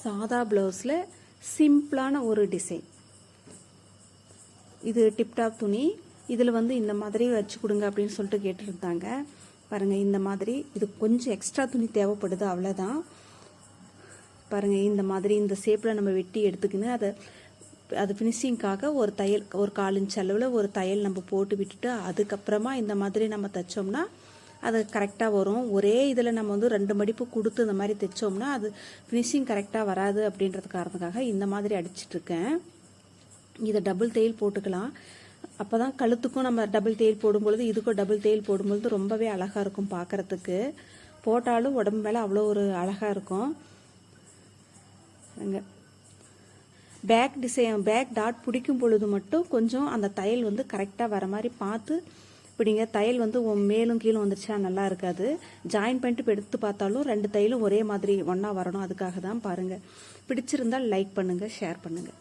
சாதா ப்ளவுஸில் சிம்பிளான ஒரு டிசைன். இது டிப்டாப் துணி. இதில் வந்து இந்த மாதிரி வச்சு கொடுங்க அப்படின்னு சொல்லிட்டு கேட்டுருந்தாங்க. பாருங்கள், இந்த மாதிரி இது கொஞ்சம் எக்ஸ்ட்ரா துணி தேவைப்படுது, அவ்வளோதான். பாருங்கள், இந்த மாதிரி இந்த ஷேப்பில் நம்ம வெட்டி எடுத்துக்கின்னு அது ஃபினிஷிங்காக ஒரு தையல், ஒரு 1/4 இன்ச் அளவில் ஒரு தையல் நம்ம போட்டு விட்டுட்டு அதுக்கப்புறமா இந்த மாதிரி நம்ம தைச்சோம்னா அது கரெக்டாக வரும். ஒரே இதில் நம்ம வந்து 2 மடிப்பு கொடுத்து இந்த மாதிரி தைச்சோம்னா அது ஃபினிஷிங் கரெக்டாக வராது அப்படின்றது காரணத்துக்காக இந்த மாதிரி அடிச்சிட்ருக்கேன். இதை டபுள் தையல் போட்டுக்கலாம். அப்போ தான் கழுத்துக்கும் நம்ம டபுள் தையல் போடும்பொழுது இதுக்கும் டபுள் தையல் போடும்பொழுது ரொம்பவே அழகாக இருக்கும் பார்க்குறதுக்கு. போட்டாலும் உடம்பு மேலே அவ்வளோ ஒரு அழகாக இருக்கும். அங்கே பேக் டாட் பிடிக்கும் பொழுது மட்டும் கொஞ்சம் அந்த தையல் வந்து கரெக்டாக வர மாதிரி பார்த்து பிடிங்க. தையல் வந்து மேலும் கீழும் வந்துருச்சா நல்லா இருக்காது. ஜாயின் பண்ணிட்டு இப்போ எடுத்து பார்த்தாலும் 2 தையலும் ஒரே மாதிரி ஒன்றா வரணும். அதுக்காக தான். பாருங்கள், பிடிச்சிருந்தால் லைக் பண்ணுங்கள், ஷேர் பண்ணுங்கள்.